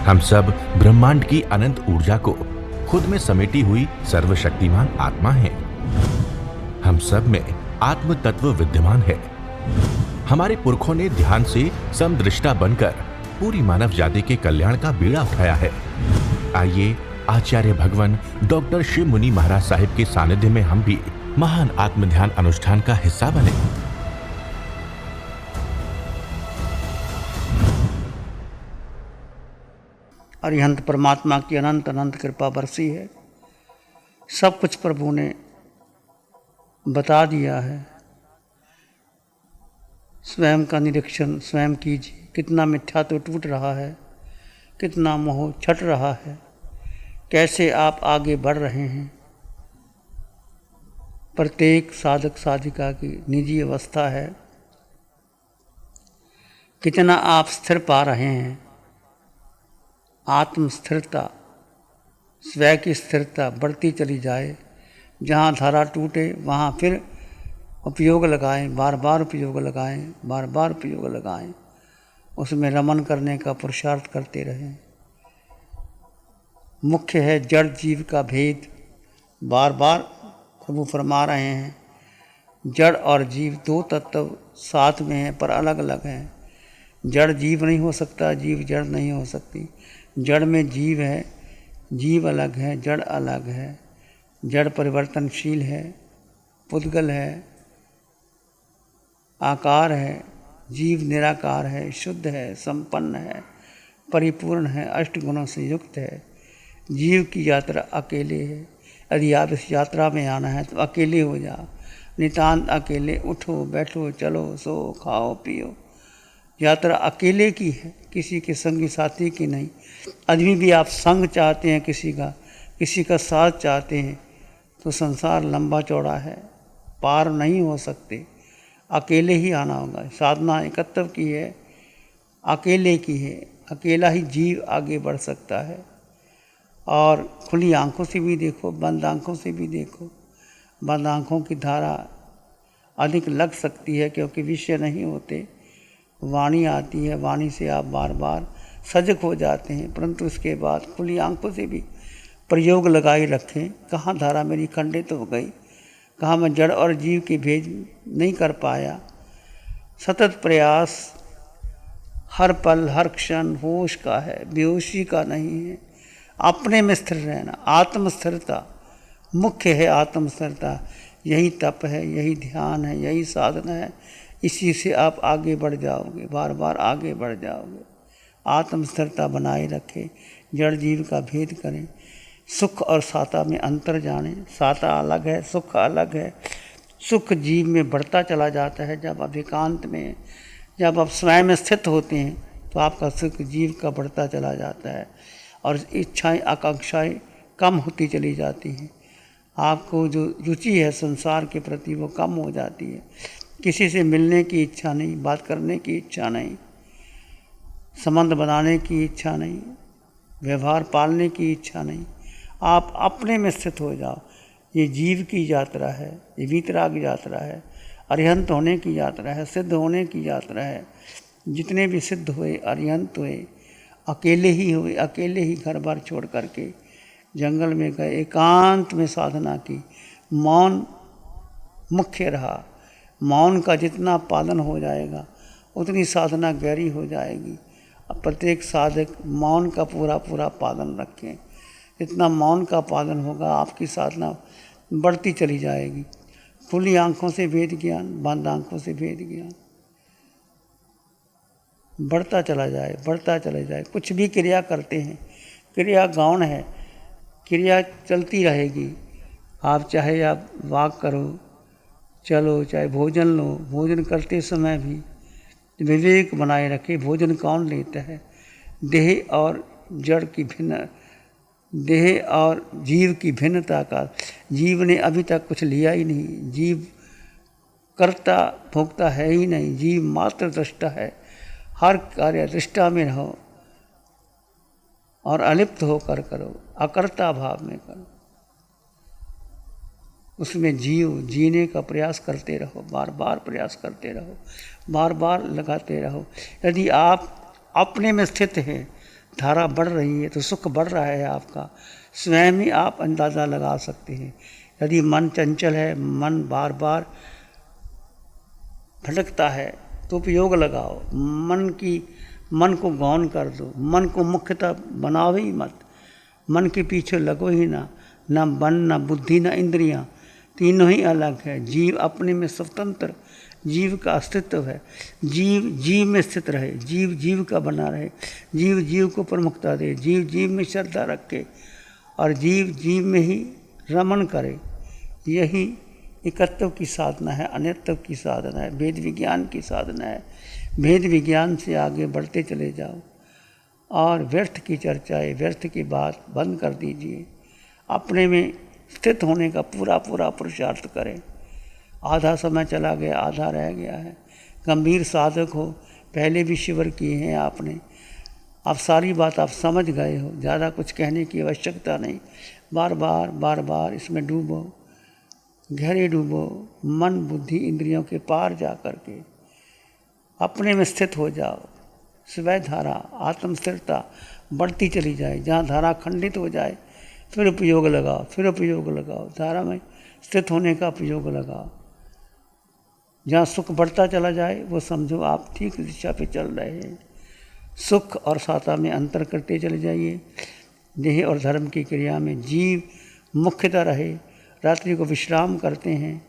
हम सब ब्रह्मांड की अनंत ऊर्जा को खुद में समेटी हुई सर्वशक्तिमान आत्मा हैं। हम सब में आत्म तत्व विद्यमान है। हमारे पुरखों ने ध्यान से समदृष्टा बनकर पूरी मानव जाति के कल्याण का बीड़ा उठाया है। आइए आचार्य भगवान डॉक्टर शिव मुनि महाराज साहिब के सानिध्य में हम भी महान आत्म ध्यान अनुष्ठान का हिस्सा बने। अरिहंत परमात्मा की अनंत अनंत कृपा बरसी है। सब कुछ प्रभु ने बता दिया है। स्वयं का निरीक्षण स्वयं कीजिए। कितना मिथ्या तो टूट रहा है, कितना मोह छट रहा है, कैसे आप आगे बढ़ रहे हैं। प्रत्येक साधक साधिका की निजी अवस्था है। कितना आप स्थिर पा रहे हैं। आत्म स्थिरता, स्वयं की स्थिरता बढ़ती चली जाए। जहाँ धारा टूटे वहाँ फिर उपयोग लगाएं, बार बार उपयोग लगाएं, बार बार उपयोग लगाएं। उसमें रमन करने का पुरुषार्थ करते रहें। मुख्य है जड़ जीव का भेद। बार बार प्रभु फरमा रहे हैं, जड़ और जीव दो तत्व साथ में हैं पर अलग अलग हैं। जड़ जीव नहीं हो सकता, जीव जड़ नहीं हो सकती। जड़ में जीव है, जीव अलग है, जड़ अलग है। जड़ परिवर्तनशील है, पुद्गल है, आकार है। जीव निराकार है, शुद्ध है, संपन्न है, परिपूर्ण है, अष्ट गुणों से युक्त है। जीव की यात्रा अकेले है। यदि आप इस यात्रा में आना है तो अकेले हो जाओ, नितांत अकेले। उठो बैठो चलो सो खाओ पियो, यात्रा अकेले की है, किसी के संगी साथी की नहीं। अभी भी आप संग चाहते हैं किसी का साथ चाहते हैं तो संसार लंबा चौड़ा है, पार नहीं हो सकते। अकेले ही आना होगा। साधना एकत्व की है, अकेले की है। अकेला ही जीव आगे बढ़ सकता है। और खुली आंखों से भी देखो, बंद आंखों से भी देखो। बंद आंखों की धारा अधिक लग सकती है क्योंकि विषय नहीं होते। वाणी आती है, वाणी से आप बार बार सजग हो जाते हैं, परंतु इसके बाद खुली आंखों से भी प्रयोग लगाए रखें। कहाँ धारा मेरी खंडित हो गई, कहाँ मैं जड़ और जीव के भेद नहीं कर पाया। सतत प्रयास हर पल हर क्षण होश का है, बेहोशी का नहीं है। अपने में स्थिर रहना, आत्म स्थिरता मुख्य है। आत्म स्थिरता यही तप है, यही ध्यान है, यही साधना है। इसी से आप आगे बढ़ जाओगे, बार बार आगे बढ़ जाओगे। आत्म स्थिरता बनाए रखें, जड़ जीव का भेद करें, सुख और साता में अंतर जानें। साता अलग है, सुख अलग है। सुख जीव में बढ़ता चला जाता है जब आप एकांत में, जब आप स्वयं में स्थित होते हैं तो आपका सुख जीव का बढ़ता चला जाता है और इच्छाएं आकांक्षाएं कम होती चली जाती हैं। आपको जो रुचि है संसार के प्रति वो कम हो जाती है। किसी से मिलने की इच्छा नहीं, बात करने की इच्छा नहीं, संबंध बनाने की इच्छा नहीं, व्यवहार पालने की इच्छा नहीं। आप अपने में स्थित हो जाओ। ये जीव की यात्रा है, ये वीतराग यात्रा है, अरिहंत होने की यात्रा है, सिद्ध होने की यात्रा है। जितने भी सिद्ध हुए, अरिहंत हुए, अकेले ही हुए, अकेले ही घर बार छोड़ करके जंगल में गए, एकांत में साधना की। मौन मुख्य रहा। मौन का जितना पालन हो जाएगा उतनी साधना गहरी हो जाएगी। अब प्रत्येक साधक मौन का पूरा पूरा पालन रखें। जितना मौन का पालन होगा आपकी साधना बढ़ती चली जाएगी। खुली आंखों से वेद ज्ञान, बंद आंखों से वेद ज्ञान बढ़ता चला जाए, बढ़ता चला जाए। कुछ भी क्रिया करते हैं, क्रिया गौण है, क्रिया चलती रहेगी। आप चाहे आप वाक करो, चलो, चाहे भोजन लो, भोजन करते समय भी विवेक बनाए रखे। भोजन कौन लेता है? देह और जड़ की भिन्न, देह और जीव की भिन्नता का। जीव ने अभी तक कुछ लिया ही नहीं। जीव कर्ता भोक्ता है ही नहीं, जीव मात्र दृष्टा है। हर कार्य दृष्टा में रहो और अलिप्त होकर करो, अकर्ता भाव में करो। उसमें जीने का प्रयास करते रहो, बार बार प्रयास करते रहो, बार बार लगाते रहो। यदि आप अपने में स्थित हैं धारा बढ़ रही है तो सुख बढ़ रहा है आपका, स्वयं ही आप अंदाज़ा लगा सकते हैं। यदि मन चंचल है, मन बार बार भटकता है, तो उपयोग लगाओ। मन को गौन कर दो, मन को मुख्यतः बनाओ ही मत, मन के पीछे लगो ही ना। न मन, न बुद्धि, न इंद्रियां, तीनों ही अलग है। जीव अपने में स्वतंत्र, जीव का अस्तित्व है। जीव जीव में स्थित रहे, जीव जीव का बना रहे, जीव जीव को प्रमुखता दे, जीव जीव में श्रद्धा रखे और जीव जीव में ही रमण करे। यही एकत्व की साधना है, अनित्व की साधना है, भेद विज्ञान की साधना है। भेद विज्ञान से आगे बढ़ते चले जाओ और व्यर्थ की चर्चाएं, व्यर्थ की बात बंद कर दीजिए। अपने में स्थित होने का पूरा पूरा पुरुषार्थ करें। आधा समय चला गया, आधा रह गया है। गंभीर साधक हो, पहले भी शिविर किए हैं आपने, अब सारी बात आप समझ गए हो, ज़्यादा कुछ कहने की आवश्यकता नहीं। बार बार इसमें डूबो, गहरे डूबो, मन बुद्धि इंद्रियों के पार जा कर के अपने में स्थित हो जाओ। स्वयं धारा, आत्म स्थिरता बढ़ती चली जाए। जहाँ धारा खंडित हो जाए फिर उपयोग लगाओ, फिर उपयोग लगाओ, धारा में स्थित होने का उपयोग लगाओ। जहाँ सुख बढ़ता चला जाए वो समझो आप ठीक दिशा पे चल रहे हैं। सुख और साता में अंतर करते चले जाइए। देह और धर्म की क्रिया में जीव मुख्यतः रहे। रात्रि को विश्राम करते हैं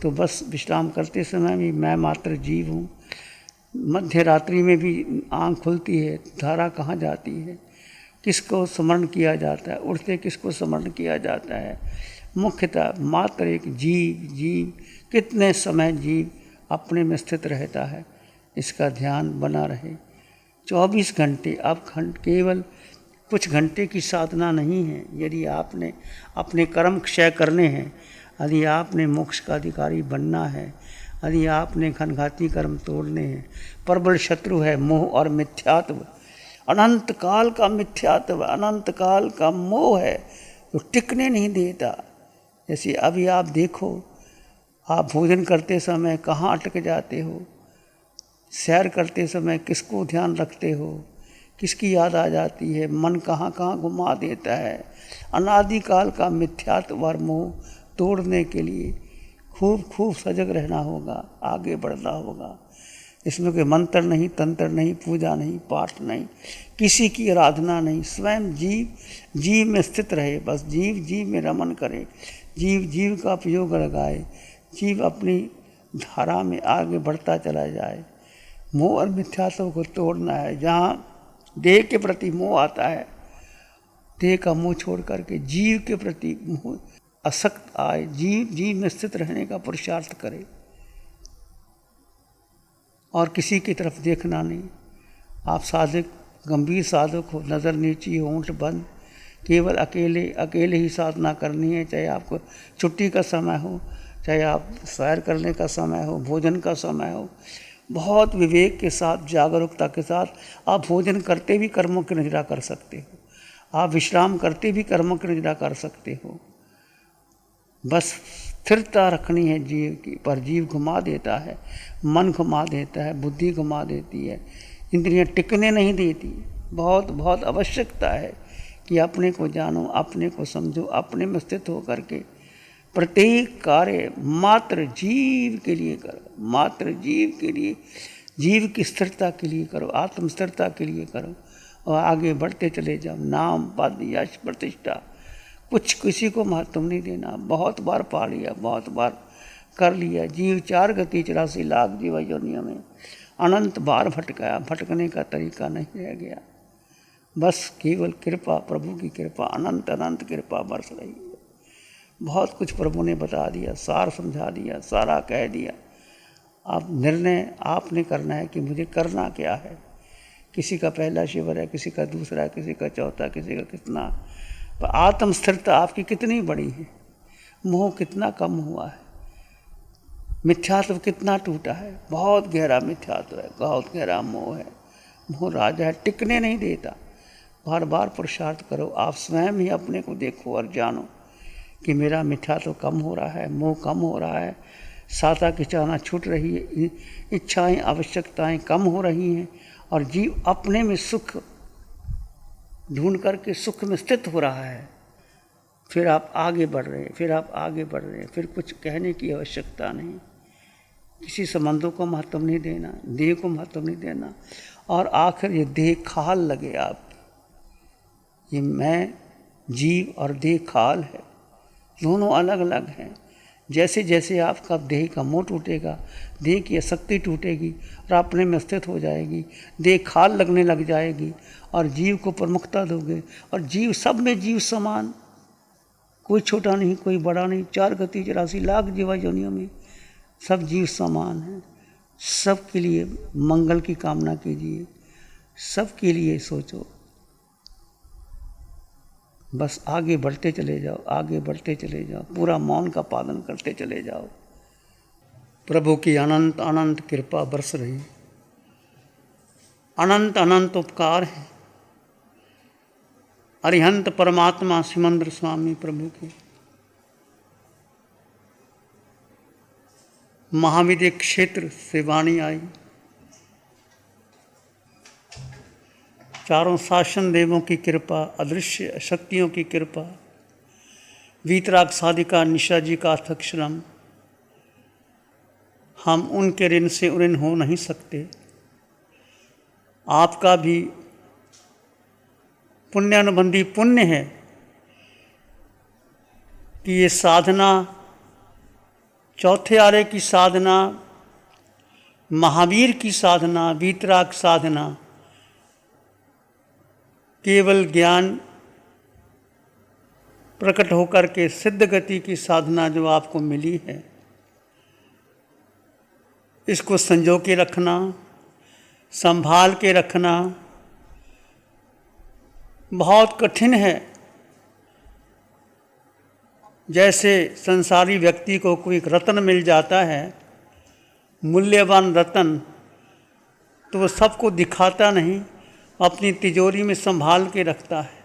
तो बस विश्राम करते समय भी मैं मात्र जीव हूँ। मध्य रात्रि में भी आँख खुलती है, धारा कहाँ जाती है, किसको स्मरण किया जाता है, उठते किसको स्मरण किया जाता है। मुख्यतः मात्र एक जीव कितने समय जीव अपने में स्थित रहता है, इसका ध्यान बना रहे। 24 घंटे, अब केवल कुछ घंटे की साधना नहीं है। यदि आपने अपने कर्म क्षय करने हैं, यदि आपने मोक्ष का अधिकारी बनना है, यदि आपने घनघाती कर्म तोड़ने हैं, प्रबल शत्रु है मोह और मिथ्यात्व, अनंत काल का मिथ्यात्व, अनंत काल का मोह है जो टिकने नहीं देता। जैसे अभी आप देखो, आप भोजन करते समय कहाँ अटक जाते हो, सैर करते समय किसको ध्यान रखते हो, किसकी याद आ जाती है, मन कहाँ कहाँ घुमा देता है। अनादिकाल का मिथ्यात्व और मोह तोड़ने के लिए खूब सजग रहना होगा, आगे बढ़ना होगा। इसमें कोई मंत्र नहीं, तंत्र नहीं, पूजा नहीं, पाठ नहीं, किसी की आराधना नहीं। स्वयं जीव में स्थित रहे, बस जीव में रमन करे, जीव का उपयोग लगाए, जीव अपनी धारा में आगे बढ़ता चला जाए। मोह और मिथ्यात्व को तोड़ना है। जहाँ देह के प्रति मोह आता है, देह का मोह छोड़ करके जीव के प्रति मोह आसक्त आए, जीव में स्थित रहने का पुरुषार्थ करे और किसी की तरफ देखना नहीं। आप साधक, गंभीर साधक हो, नज़र नीची, होंठ बंद, केवल अकेले ही साधना करनी है। चाहे आपको छुट्टी का समय हो, चाहे आप सैर करने का समय हो, भोजन का समय हो, बहुत विवेक के साथ, जागरूकता के साथ आप भोजन करते भी कर्मों की निद्रा कर सकते हो, आप विश्राम करते भी कर्मों की निद्रा कर सकते हो। बस स्थिरता रखनी है जीव की, पर जीव घुमा देता है, मन घुमा देता है, बुद्धि घुमा देती है, इंद्रियां टिकने नहीं देती। बहुत आवश्यकता है कि अपने को जानो, अपने को समझो, अपने में स्थित होकर के प्रत्येक कार्य मात्र जीव के लिए करो, मात्र जीव के लिए, जीव की स्थिरता के लिए करो, आत्म स्थिरता के लिए करो और आगे बढ़ते चले जाओ। नाम, पद, यश, प्रतिष्ठा कुछ किसी को महत्व नहीं देना। बहुत बार पा लिया, बहुत बार कर लिया। जीव 4 गति 84 लाख जीव योनियों में अनंत बार भटकाया, भटकने का तरीका नहीं रह गया। बस केवल कृपा, प्रभु की कृपा, अनंत कृपा बरस रही है। बहुत कुछ प्रभु ने बता दिया, सार समझा दिया, सारा कह दिया। अब निर्णय आपने करना है कि मुझे करना क्या है। किसी का पहला शिविर है, किसी का दूसरा, किसी का चौथा, किसी का कितना। पर आत्म स्थिरता आपकी कितनी बड़ी है, मोह कितना कम हुआ है, मिथ्यात्व कितना टूटा है। बहुत गहरा मिथ्यात्व है, बहुत गहरा मोह है। मोह राजा है, टिकने नहीं देता। बार पुरुषार्थ करो, आप स्वयं ही अपने को देखो और जानो कि मेरा मिथ्यात्व कम हो रहा है, मोह कम हो रहा है, साता की चाहना छूट रही है, इच्छाएं आवश्यकताएं कम हो रही हैं और जीव अपने में सुख ढूंढ करके सुख में स्थित हो रहा है, फिर आप आगे बढ़ रहे हैं, फिर आप आगे बढ़ रहे हैं, फिर कुछ कहने की आवश्यकता नहीं, किसी संबंधों को महत्व नहीं देना, देह को महत्व नहीं देना। और आखिर ये देह खाल लगे आप, ये मैं जीव और देह खाल है, दोनों अलग अलग हैं। जैसे जैसे आपका देह का मोह टूटेगा, देह की आसक्ति टूटेगी और अपने में स्थित हो जाएगी, देह खाल लगने लग जाएगी और जीव को प्रमुखता दोगे। और जीव, सब में जीव समान, कोई छोटा नहीं, कोई बड़ा नहीं, 4 गति 84 लाख जीवा योनियों में सब जीव समान हैं। सब के लिए मंगल की कामना कीजिए, सब के लिए सोचो, बस आगे बढ़ते चले जाओ, आगे बढ़ते चले जाओ, पूरा मौन का पालन करते चले जाओ। प्रभु की अनंत अनंत कृपा बरस रही, अनंत अनंत उपकार है। अरिहंत परमात्मा सिमंद्र स्वामी प्रभु के महाविद्य क्षेत्र से वाणी आई, चारों शासन देवों की कृपा, अदृश्य शक्तियों की कृपा, वीतराग साधिका निशा जी का अथक श्रम, हम उनके ऋण से ऋण हो नहीं सकते। आपका भी पुण्यानुबंधी पुण्य है कि ये साधना, चौथे आरे की साधना, महावीर की साधना, वीतराग साधना, केवल ज्ञान प्रकट होकर के सिद्ध गति की साधना जो आपको मिली है, इसको संजो के रखना, संभाल के रखना बहुत कठिन है। जैसे संसारी व्यक्ति को कोई रत्न मिल जाता है, मूल्यवान रत्न, तो वो सबको दिखाता नहीं, अपनी तिजोरी में संभाल के रखता है।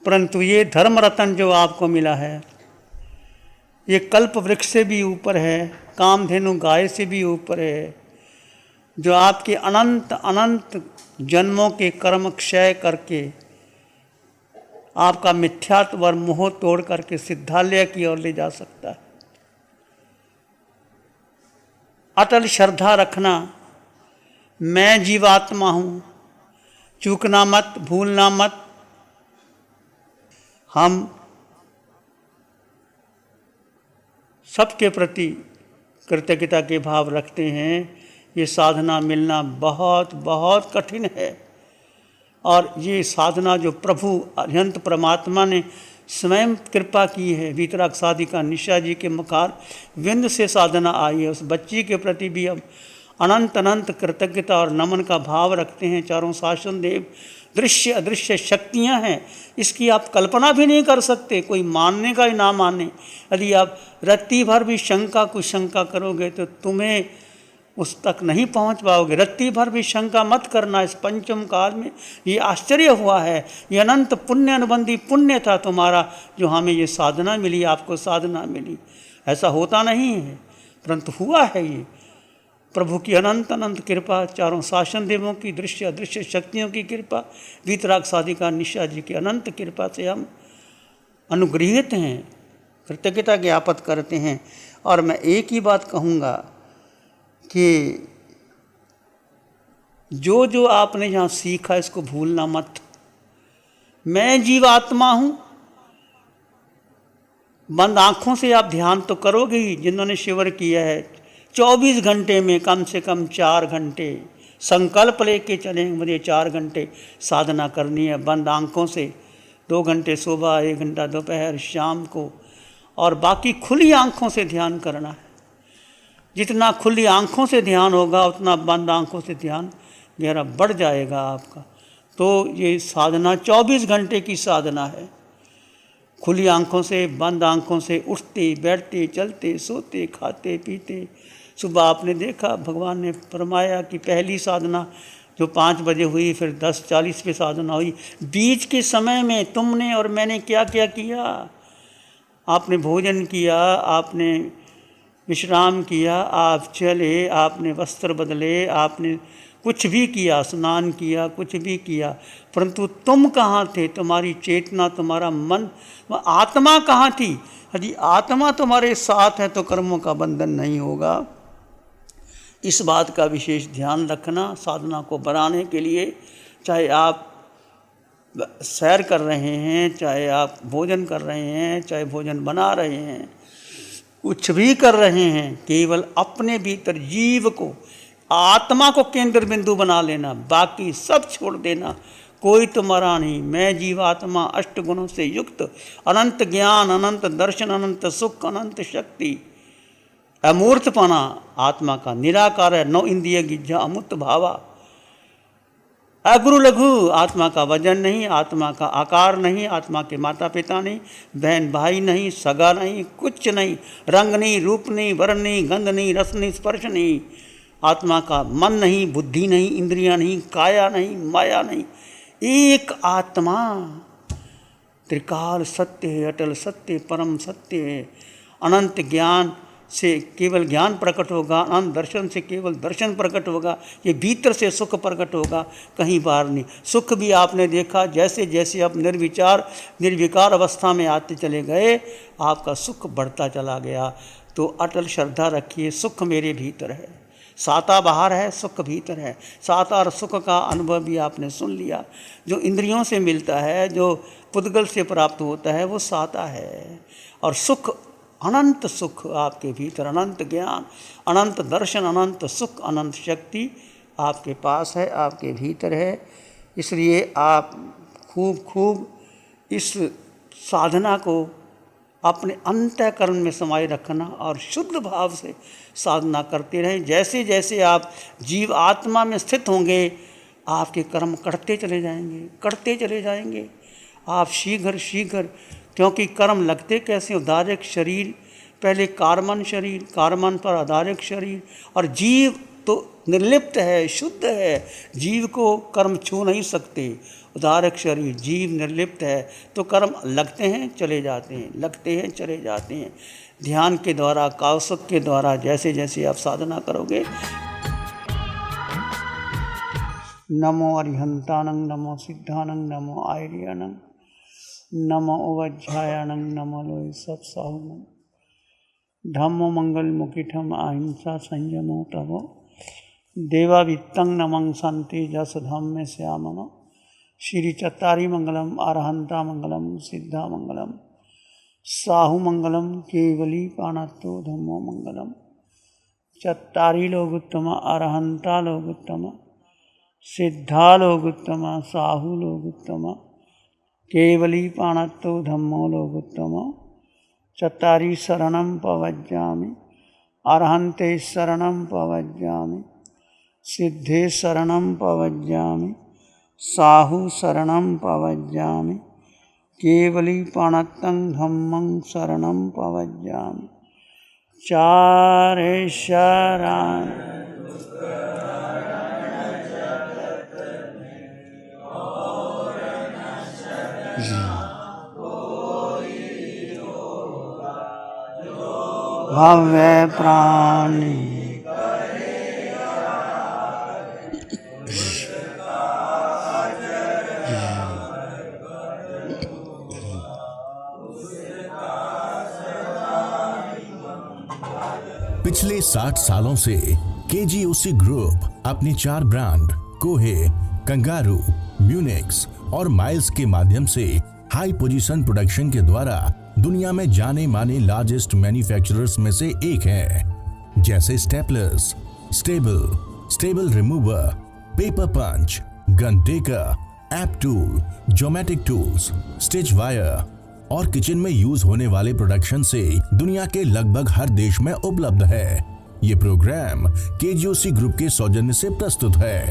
परंतु ये धर्म रत्न जो आपको मिला है, ये कल्प वृक्ष से भी ऊपर है, कामधेनु गाय से भी ऊपर है, जो आपके अनंत अनंत जन्मों के कर्म क्षय करके आपका मिथ्यात्व और मोह तोड़ करके सिद्धालय की ओर ले जा सकता है। अटल श्रद्धा रखना, मैं जीवात्मा हूँ, चूकना मत, भूलना मत। हम सबके प्रति कृतज्ञता के भाव रखते हैं। ये साधना मिलना बहुत बहुत कठिन है, और ये साधना जो प्रभु अनंत परमात्मा ने स्वयं कृपा की है, वीतराग साधिका निशा जी के मुखार विंद से साधना आई है। उस बच्ची के प्रति भी हम अनंत अनंत कृतज्ञता और नमन का भाव रखते हैं। चारों शासन देव दृश्य अदृश्य शक्तियां हैं, इसकी आप कल्पना भी नहीं कर सकते, कोई मानने का ही ना माने। यदि आप रत्ती भर भी शंका कुशंका करोगे तो तुम्हें उस तक नहीं पहुंच पाओगे। रत्ती भर भी शंका मत करना। इस पंचम काल में ये आश्चर्य हुआ है, ये अनंत पुण्य अनुबंधी पुण्य था तुम्हारा, जो हमें ये साधना मिली, आपको साधना मिली। ऐसा होता नहीं है, परंतु हुआ है ये प्रभु की अनंत अनंत कृपा, चारों शासन देवों की दृश्य अदृश्य शक्तियों की कृपा, वीतराग साधिका निशा जी की अनंत कृपा से हम अनुग्रहित हैं, कृतज्ञता ज्ञापित करते हैं। और मैं एक ही बात कहूँगा कि जो जो आपने यहाँ सीखा इसको भूलना मत। मैं जीवात्मा हूँ, बंद आँखों से आप ध्यान तो करोगे ही। जिन्होंने शिविर किया है 24 घंटे में कम से कम 4 घंटे संकल्प लेके चलेंगे, मुझे 4 घंटे साधना करनी है बंद आँखों से। 2 घंटे सुबह, 1 घंटा दोपहर शाम को, और बाकी खुली आँखों से ध्यान करना है। जितना खुली आँखों से ध्यान होगा उतना बंद आँखों से ध्यान गहरा बढ़ जाएगा आपका। तो ये साधना 24 घंटे की साधना है। खुली आँखों से, बंद आँखों से, उठते बैठते चलते सोते खाते पीते। सुबह आपने देखा भगवान ने फरमाया कि पहली साधना जो 5 बजे हुई, फिर 10:40 पे साधना हुई। बीच के समय में तुमने और मैंने क्या क्या किया? आपने भोजन किया, आपने विश्राम किया, आप चले, आपने वस्त्र बदले, आपने कुछ भी किया, स्नान किया, कुछ भी किया, परंतु तुम कहाँ थे? तुम्हारी चेतना, तुम्हारा मन, आत्मा कहाँ थी? यदि आत्मा तुम्हारे साथ है तो कर्मों का बंधन नहीं होगा। इस बात का विशेष ध्यान रखना। साधना को बढ़ाने के लिए, चाहे आप सैर कर रहे हैं, चाहे आप भोजन कर रहे हैं, चाहे भोजन बना रहे हैं, कुछ भी कर रहे हैं, केवल अपने भीतर जीव को, आत्मा को केंद्र बिंदु बना लेना, बाकी सब छोड़ देना। कोई तुम्हारा नहीं। मैं जीवात्मा अष्ट गुणों से युक्त, अनंत ज्ञान, अनंत दर्शन, अनंत सुख, अनंत शक्ति, अमूर्तपना आत्मा का निराकार है। नौ इंद्रिय गिज्जा अमूर्त भावा, अगुरु लघु, आत्मा का वजन नहीं, आत्मा का आकार नहीं, आत्मा के माता पिता नहीं, बहन भाई नहीं, सगा नहीं, कुछ नहीं, रंग नहीं, रूप नहीं, वर्ण नहीं, गंध नहीं, रस नहीं, स्पर्श नहीं, आत्मा का मन नहीं, बुद्धि नहीं, इंद्रियां नहीं, काया नहीं, माया नहीं, एक आत्मा त्रिकाल सत्य है, अटल सत्य, परम सत्य है। अनंत ज्ञान से केवल ज्ञान प्रकट होगा, अनंत दर्शन से केवल दर्शन प्रकट होगा, ये भीतर से सुख प्रकट होगा, कहीं बाहर नहीं। सुख भी आपने देखा, जैसे जैसे आप निर्विकार अवस्था में आते चले गए, आपका सुख बढ़ता चला गया। तो अटल श्रद्धा रखिए, सुख मेरे भीतर है, साता बाहर है, सुख भीतर है। साता और सुख का अनुभव भी आपने सुन लिया। जो इंद्रियों से मिलता है, जो पुद्गल से प्राप्त होता है, वो साता है। और सुख, अनंत सुख आपके भीतर, अनंत ज्ञान, अनंत दर्शन, अनंत सुख, अनंत शक्ति आपके पास है, आपके भीतर है। इसलिए आप खूब इस साधना को अपने अंतःकरण में समाये रखना और शुद्ध भाव से साधना करते रहें। जैसे जैसे आप जीव आत्मा में स्थित होंगे, आपके कर्म करते चले जाएंगे। आप शीघ्र, क्योंकि कर्म लगते कैसे? उदारक शरीर, पहले कार्मन शरीर, कार्मन पर आधारिक शरीर, और जीव तो निर्लिप्त है, शुद्ध है, जीव को कर्म छू नहीं सकते। उदारक शरीर, जीव निर्लिप्त है, तो कर्म लगते हैं चले जाते हैं, लगते हैं चले जाते हैं। ध्यान के द्वारा, कौशल के द्वारा जैसे जैसे आप साधना करोगे। नमो अरिहंतानंग, नमो सिद्धानंग, नमो आर्यानंग, नमो उवज्झायानंग, नमो लोय सब साहुनम, धम्मो मंगल मुकिठम अहिंसा संयमो तवो, देवावित्तं नमं संते जस धम्मे श्यामनो, श्री चत्तारी मंगलम, अरहंता मंगलम, सिद्धा मंगलम, साहु मंगलम, केवली पाणत्तो धम्मो मंगलम। चत्तारी लोगुत्तम, अरहंता लोगुत्तम, सिद्धा लोगुत्तम, साहु लोगुत्तम, केवली पाणत्तो धम्मो लोगुत्तम। चत्तारी शरणं पवज्जामि, अरहन्ते शरणं पवज्जामि, सिद्धे शरणं पवज्जामि, साहु शरणं पवज्जामि, केवली पाणत्तं धम्मं शरणं पवज्जामि। चारे शरण भव्य प्राणी पिछले 60 सालों से केजीओसी ग्रुप अपने 4 ब्रांड कोहे, कंगारू, म्यूनिक्स और माइल्स के माध्यम से हाई पोजीशन प्रोडक्शन के द्वारा दुनिया में जाने माने लार्जेस्ट मैन्युफैक्चरर्स में से एक है। जैसे staplers, staple remover, paper punch, gun tacker, app tool, geometric tools, stitch wire और किचन में यूज होने वाले प्रोडक्शन से दुनिया के लगभग हर देश में उपलब्ध है। ये प्रोग्राम केजीओसी ग्रुप के सौजन्य से प्रस्तुत है।